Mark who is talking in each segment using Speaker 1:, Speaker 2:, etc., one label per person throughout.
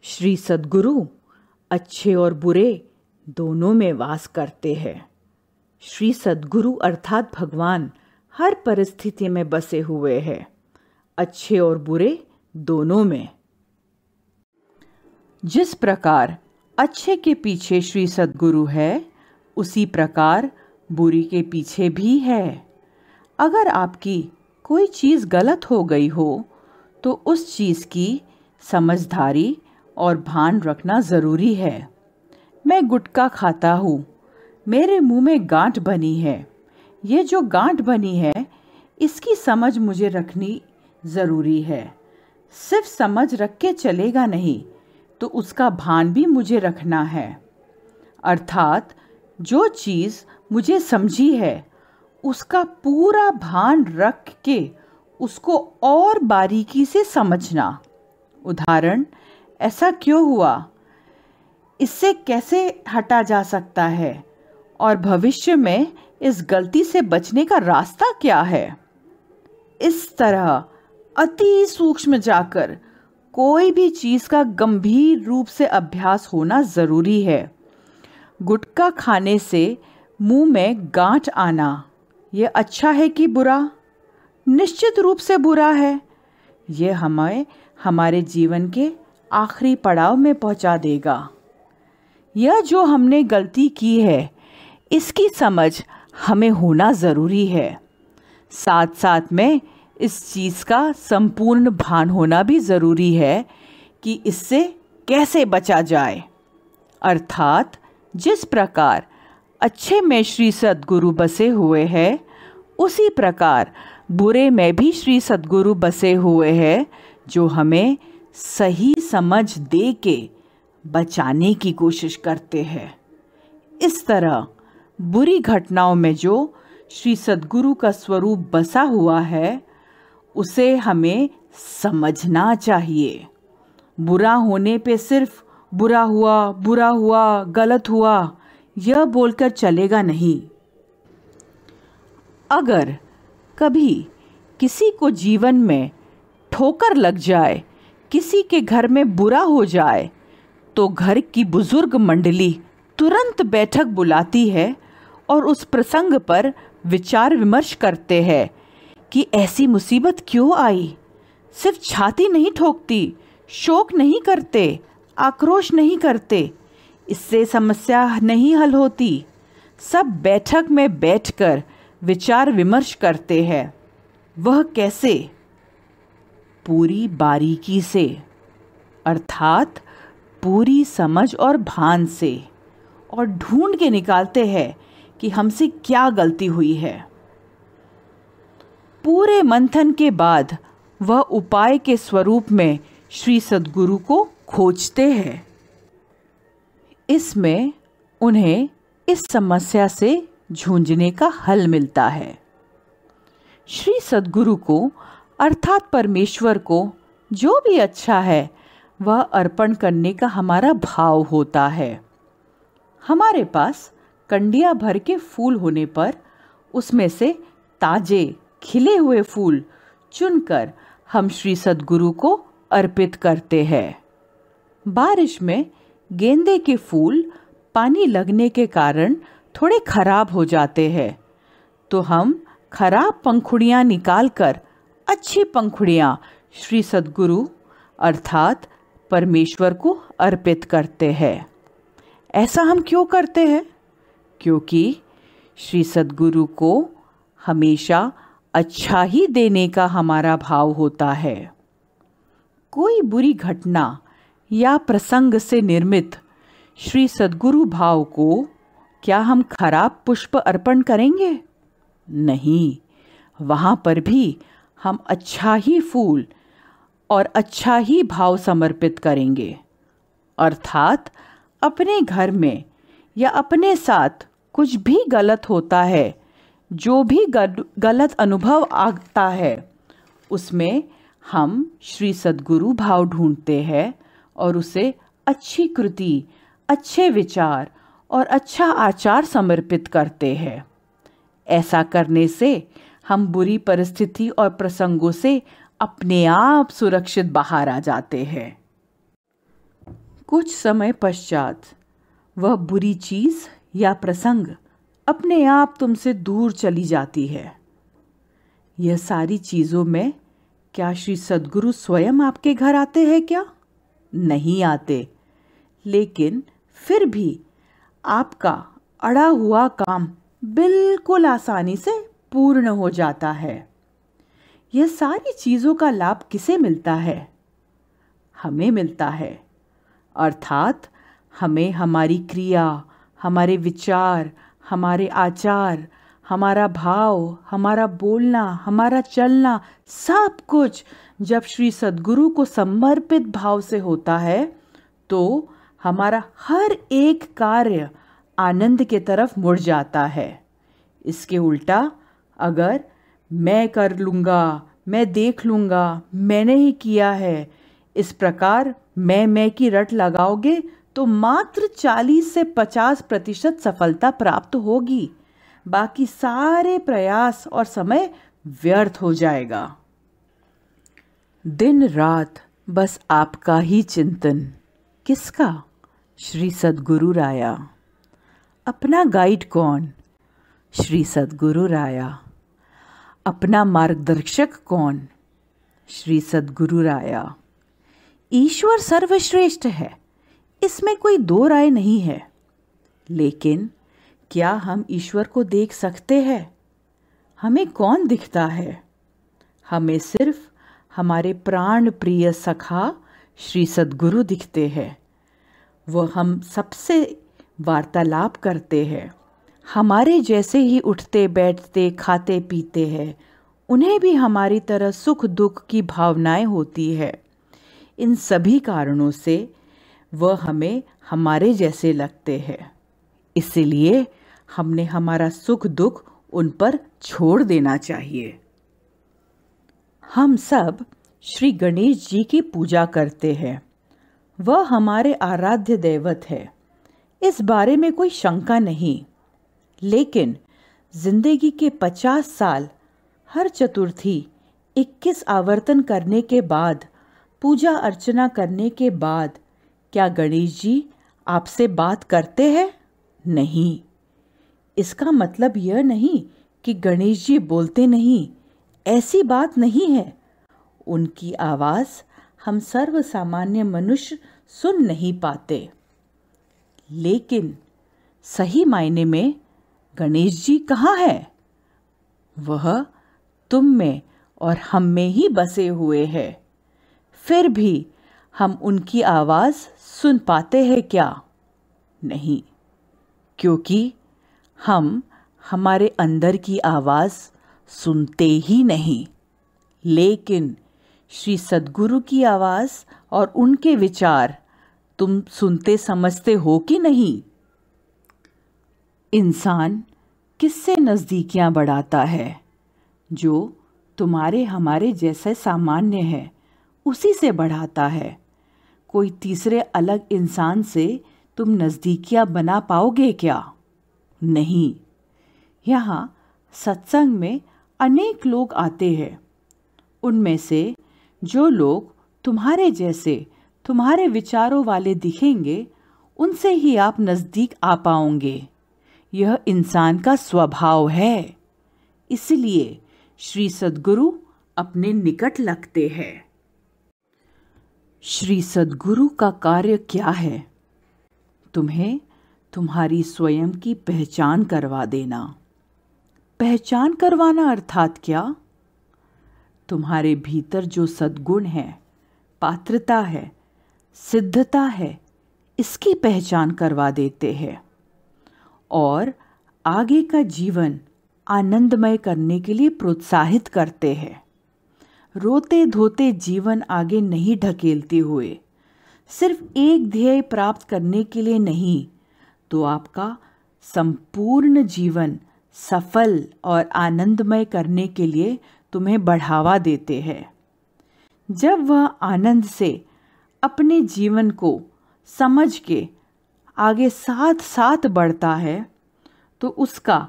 Speaker 1: श्री सद्गुरु अच्छे और बुरे दोनों में वास करते हैं। श्री सद्गुरु अर्थात भगवान हर परिस्थिति में बसे हुए हैं, अच्छे और बुरे दोनों में। जिस प्रकार अच्छे के पीछे श्री सद्गुरु है, उसी प्रकार बुरी के पीछे भी है। अगर आपकी कोई चीज़ गलत हो गई हो, तो उस चीज़ की समझदारी और भान रखना ज़रूरी है। मैं गुटखा खाता हूँ, मेरे मुंह में गांठ बनी है। ये जो गांठ बनी है, इसकी समझ मुझे रखनी ज़रूरी है। सिर्फ समझ रख के चलेगा नहीं, तो उसका भान भी मुझे रखना है। अर्थात जो चीज़ मुझे समझी है, उसका पूरा भान रख के उसको और बारीकी से समझना। उदाहरण, ऐसा क्यों हुआ, इससे कैसे हटा जा सकता है, और भविष्य में इस गलती से बचने का रास्ता क्या है। इस तरह अति सूक्ष्म जाकर कोई भी चीज़ का गंभीर रूप से अभ्यास होना ज़रूरी है। गुटखा खाने से मुंह में गांठ आना, ये अच्छा है कि बुरा? निश्चित रूप से बुरा है। ये हमें हमारे जीवन के आखिरी पड़ाव में पहुंचा देगा। यह जो हमने गलती की है, इसकी समझ हमें होना ज़रूरी है। साथ साथ में इस चीज़ का संपूर्ण भान होना भी ज़रूरी है कि इससे कैसे बचा जाए। अर्थात जिस प्रकार अच्छे में श्री सद्गुरु बसे हुए हैं, उसी प्रकार बुरे में भी श्री सद्गुरु बसे हुए हैं, जो हमें सही समझ दे के बचाने की कोशिश करते हैं। इस तरह बुरी घटनाओं में जो श्री सद्गुरु का स्वरूप बसा हुआ है, उसे हमें समझना चाहिए। बुरा होने पे सिर्फ बुरा हुआ, गलत हुआ, यह बोलकर चलेगा नहीं। अगर कभी किसी को जीवन में ठोकर लग जाए, किसी के घर में बुरा हो जाए, तो घर की बुजुर्ग मंडली तुरंत बैठक बुलाती है और उस प्रसंग पर विचार विमर्श करते हैं कि ऐसी मुसीबत क्यों आई। सिर्फ छाती नहीं ठोकती, शोक नहीं करते, आक्रोश नहीं करते, इससे समस्या नहीं हल होती। सब बैठक में बैठकर विचार विमर्श करते हैं। वह कैसे? पूरी बारीकी से, अर्थात पूरी समझ और भान से, और ढूंढ के निकालते हैं कि हमसे क्या गलती हुई है। पूरे मंथन के बाद वह उपाय के स्वरूप में श्री सद्गुरु को खोजते हैं। इसमें उन्हें इस समस्या से जूझने का हल मिलता है। श्री सद्गुरु को अर्थात परमेश्वर को जो भी अच्छा है, वह अर्पण करने का हमारा भाव होता है। हमारे पास कंडिया भर के फूल होने पर उसमें से ताजे खिले हुए फूल चुनकर हम श्री सद्गुरु को अर्पित करते हैं। बारिश में गेंदे के फूल पानी लगने के कारण थोड़े खराब हो जाते हैं, तो हम खराब पंखुड़ियाँ निकालकर अच्छी पंखुड़ियाँ श्री सद्गुरु अर्थात परमेश्वर को अर्पित करते हैं। ऐसा हम क्यों करते हैं? क्योंकि श्री सद्गुरु को हमेशा अच्छा ही देने का हमारा भाव होता है। कोई बुरी घटना या प्रसंग से निर्मित श्री सद्गुरु भाव को क्या हम खराब पुष्प अर्पण करेंगे? नहीं, वहाँ पर भी हम अच्छा ही फूल और अच्छा ही भाव समर्पित करेंगे। अर्थात अपने घर में या अपने साथ कुछ भी गलत होता है, जो भी गलत अनुभव आता है, उसमें हम श्री सद्गुरु भाव ढूंढते हैं और उसे अच्छी कृति, अच्छे विचार और अच्छा आचार समर्पित करते हैं। ऐसा करने से हम बुरी परिस्थिति और प्रसंगों से अपने आप सुरक्षित बाहर आ जाते हैं। कुछ समय पश्चात वह बुरी चीज या प्रसंग अपने आप तुमसे दूर चली जाती है। यह सारी चीजों में क्या श्री सद्गुरु स्वयं आपके घर आते हैं क्या? नहीं आते, लेकिन फिर भी आपका अड़ा हुआ काम बिल्कुल आसानी से पूर्ण हो जाता है। यह सारी चीजों का लाभ किसे मिलता है? हमें मिलता है, अर्थात हमें हमारी क्रिया, हमारे विचार, हमारे आचार, हमारा भाव, हमारा बोलना, हमारा चलना, सब कुछ जब श्री सद्गुरु को समर्पित भाव से होता है तो हमारा हर एक कार्य आनंद के तरफ मुड़ जाता है। इसके उल्टा अगर मैं कर लूँगा, मैं देख लूँगा, मैंने ही किया है, इस प्रकार मैं की रट लगाओगे तो मात्र 40 से 50% सफलता प्राप्त होगी। बाकी सारे प्रयास और समय व्यर्थ हो जाएगा। दिन रात बस आपका ही चिंतन। किसका? श्री सद्गुरु राया। अपना गाइड कौन? श्री सद्गुरु राया। अपना मार्गदर्शक कौन? श्री सद्गुरु राया। ईश्वर सर्वश्रेष्ठ है, इसमें कोई दो राय नहीं है, लेकिन क्या हम ईश्वर को देख सकते हैं? हमें कौन दिखता है? हमें सिर्फ हमारे प्राण प्रिय सखा श्री सद्गुरु दिखते हैं। वह हम सबसे वार्तालाप करते हैं, हमारे जैसे ही उठते बैठते खाते पीते हैं। उन्हें भी हमारी तरह सुख दुख की भावनाएं होती है। इन सभी कारणों से वह हमें हमारे जैसे लगते हैं, इसलिए हमने हमारा सुख दुख उन पर छोड़ देना चाहिए। हम सब श्री गणेश जी की पूजा करते हैं, वह हमारे आराध्य दैवत है, इस बारे में कोई शंका नहीं। लेकिन जिंदगी के 50 साल हर चतुर्थी 21 आवर्तन करने के बाद, पूजा अर्चना करने के बाद, क्या गणेश जी आपसे बात करते हैं? नहीं। इसका मतलब यह नहीं कि गणेश जी बोलते नहीं, ऐसी बात नहीं है। उनकी आवाज़ हम सर्वसामान्य मनुष्य सुन नहीं पाते, लेकिन सही मायने में गणेश जी कहाँ है? वह तुम में और हम में ही बसे हुए हैं। फिर भी हम उनकी आवाज़ सुन पाते हैं क्या? नहीं, क्योंकि हम हमारे अंदर की आवाज़ सुनते ही नहीं। लेकिन श्री सद्गुरु की आवाज़ और उनके विचार तुम सुनते समझते हो कि नहीं? इंसान किससे नज़दीकियां बढ़ाता है? जो तुम्हारे हमारे जैसे सामान्य है उसी से बढ़ाता है। कोई तीसरे अलग इंसान से तुम नज़दीकियां बना पाओगे क्या? नहीं। यहाँ सत्संग में अनेक लोग आते हैं, उनमें से जो लोग तुम्हारे जैसे, तुम्हारे विचारों वाले दिखेंगे, उनसे ही आप नज़दीक आ पाओगे। यह इंसान का स्वभाव है, इसलिए श्री सद्गुरु अपने निकट लगते हैं। श्री सद्गुरु का कार्य क्या है? तुम्हें तुम्हारी स्वयं की पहचान करवा देना। पहचान करवाना अर्थात क्या? तुम्हारे भीतर जो सद्गुण है, पात्रता है, सिद्धता है, इसकी पहचान करवा देते हैं और आगे का जीवन आनंदमय करने के लिए प्रोत्साहित करते हैं। रोते धोते जीवन आगे नहीं ढकेलते हुए, सिर्फ एक ध्येय प्राप्त करने के लिए नहीं, तो आपका संपूर्ण जीवन सफल और आनंदमय करने के लिए तुम्हें बढ़ावा देते हैं। जब वह आनंद से अपने जीवन को समझ के आगे साथ साथ बढ़ता है, तो उसका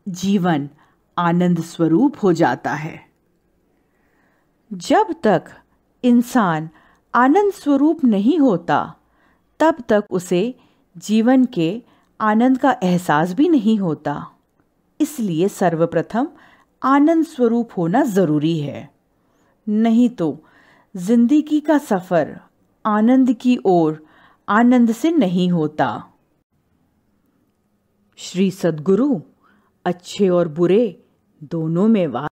Speaker 1: जीवन आनंद स्वरूप हो जाता है। जब तक इंसान आनंद स्वरूप नहीं होता, तब तक उसे जीवन के आनंद का एहसास भी नहीं होता। इसलिए सर्वप्रथम आनंद स्वरूप होना जरूरी है, नहीं तो जिंदगी का सफर आनंद की ओर आनंद से नहीं होता। श्री सद्गुरु अच्छे और बुरे दोनों में वास